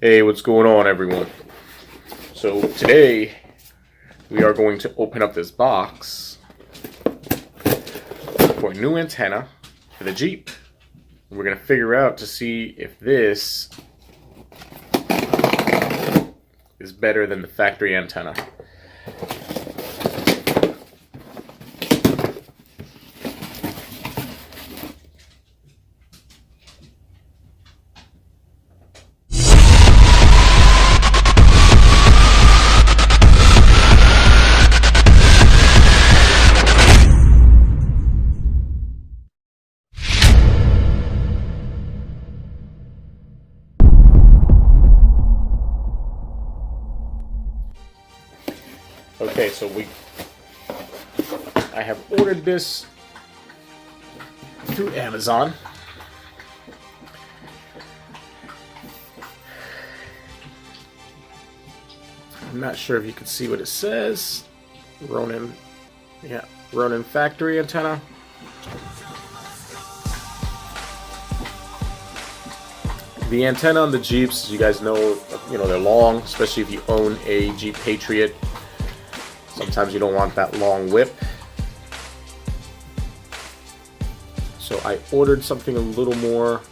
Hey, what's going on, everyone? So today we are going to open up this box for a new antenna for the Jeep. We're going to figure out to see if this is better than the factory antenna. Okay, so I have ordered this through Amazon. I'm not sure if you can see what it says. Ronin Factory antenna. The antenna on the Jeeps, you guys know, they're long, especially if you own a Jeep Patriot. Sometimes you don't want that long whip. So I ordered something a little more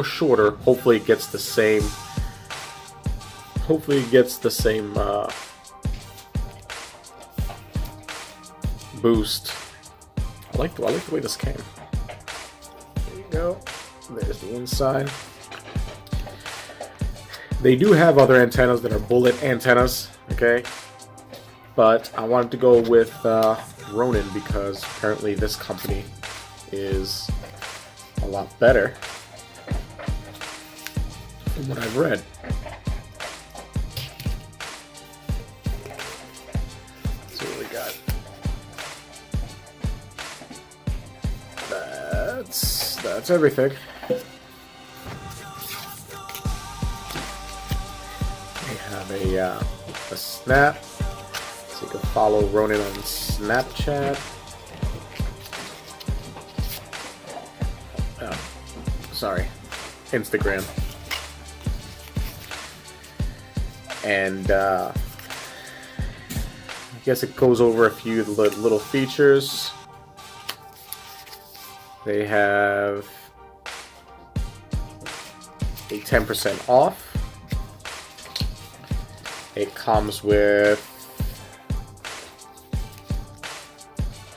shorter. Hopefully it gets the same boost. I like the way this came. There you go. There's the inside. They do have other antennas that are bullet antennas, okay? But I wanted to go with Ronin because apparently this company is a lot better from what I've read. Let's see what we got. That's everything. A snap, so you can follow Ronin on Snapchat. Oh, sorry, Instagram. And I guess it goes over a few little features. They have a 10% off. It comes with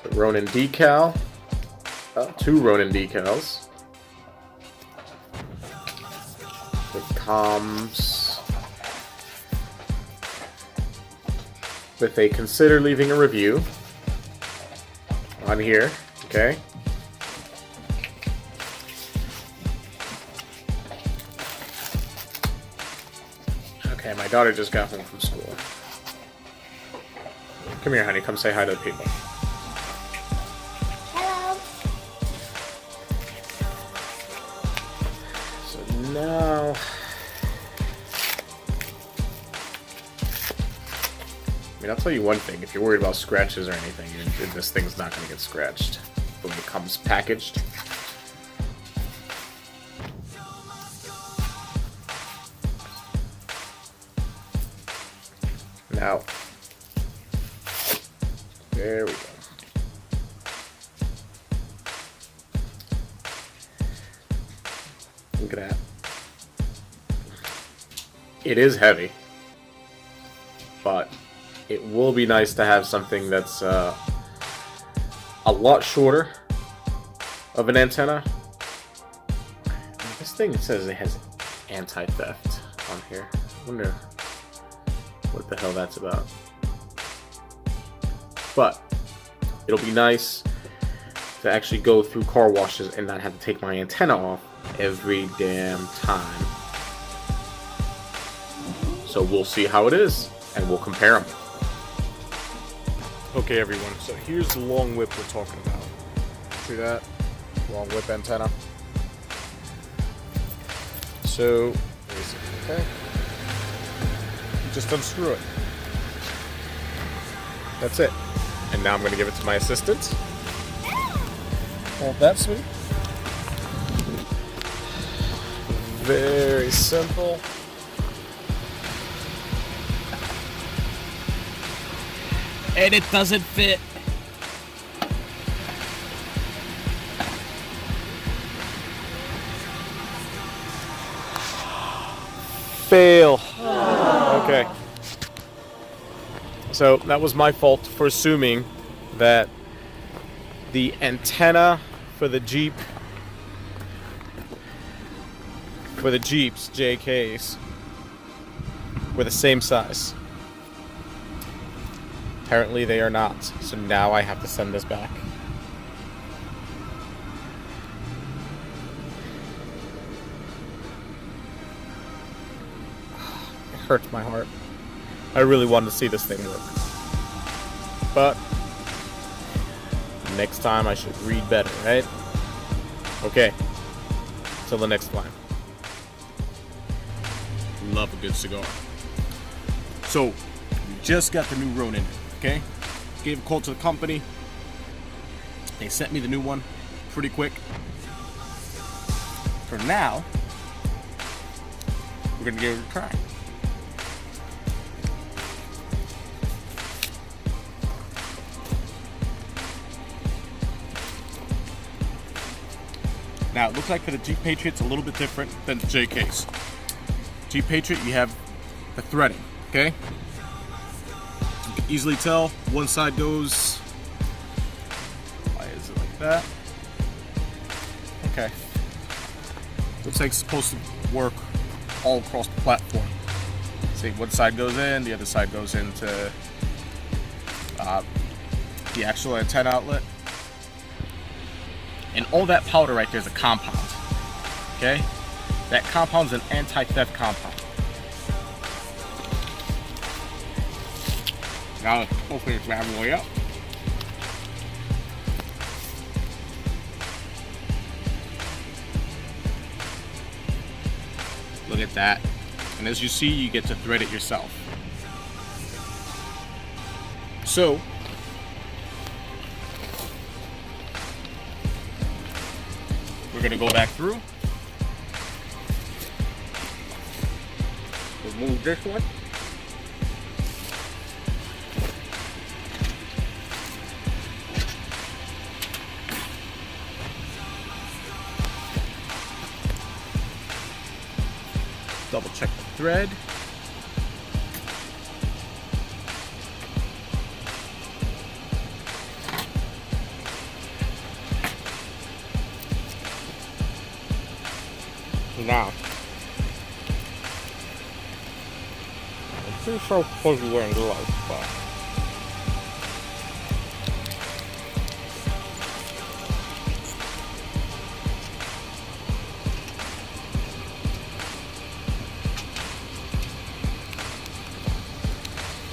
the Ronin decal, 2 Ronin decals. It comes with a consider leaving a review on here, okay? Okay, my daughter just got home from school. Come here, honey. Come say hi to the people. Hello. So now, I'll tell you one thing. If you're worried about scratches or anything, this thing's not going to get scratched when it comes packaged. Now, there we go. Look at that. It is heavy, but it will be nice to have something that's a lot shorter of an antenna. This thing, it says it has anti-theft on here. I wonder what the hell that's about. But it'll be nice to actually go through car washes and not have to take my antenna off every damn time. So we'll see how it is and we'll compare them. Okay, everyone, so here's the long whip we're talking about. See that? Long whip antenna. So, okay. Just unscrew it. That's it. And now I'm going to give it to my assistant. Hold that, sweet. Very simple. And it doesn't fit. Fail. Okay. So that was my fault for assuming that the antenna for the Jeeps JKs were the same size. Apparently they are not. So now I have to send this back. It hurts my heart. I really wanted to see this thing work. But next time I should read better, right? Okay. Till the next time. Love a good cigar. So, we just got the new Ronin, okay? Gave a call to the company. They sent me the new one pretty quick. For now, we're gonna give it a try. Now, it looks like for the Jeep Patriot, it's a little bit different than the JKs. Jeep Patriot, you have the threading, okay? You can easily tell one side goes, why is it like that? Okay. Looks like it's supposed to work all across the platform. See, one side goes in, the other side goes into the actual antenna outlet. And all that powder right there is a compound, okay? That compound's an anti-theft compound. Now let's open this bad boy up. Look at that. And as you see, you get to thread it yourself. So, we're gonna go back through. Remove this one. Double check the thread. Now, I'm pretty sure I'm supposed to be wearing gloves, but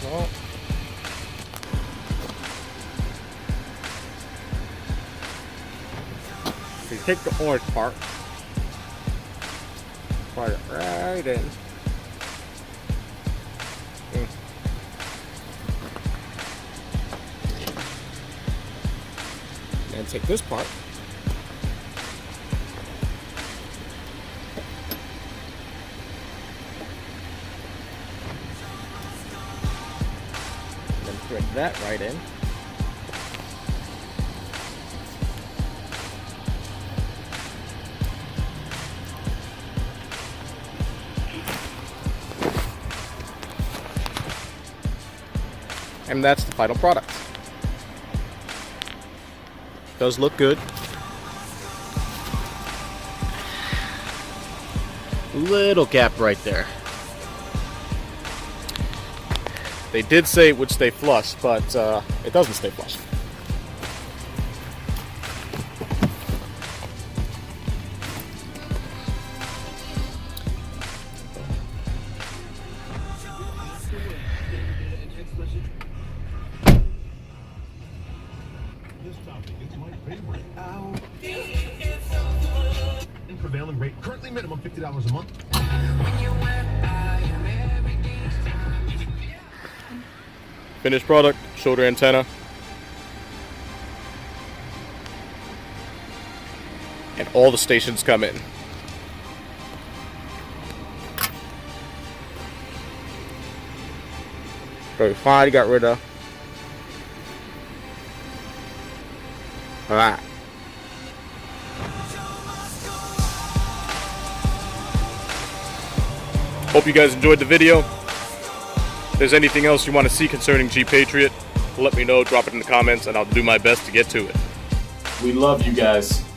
well, you take the orange part. Put it right in. And take this part. And then thread that right in. And that's the final product. Does look good. Little gap right there. They did say it would stay flush, but it doesn't stay flush. This topic is my favorite. In prevailing rate, currently minimum $50 a month. Finished product, shoulder antenna. And all the stations come in. So we finally got rid of. Alright. Hope you guys enjoyed the video. If there's anything else you want to see concerning Jeep Patriot, let me know, drop it in the comments, and I'll do my best to get to it. We love you guys.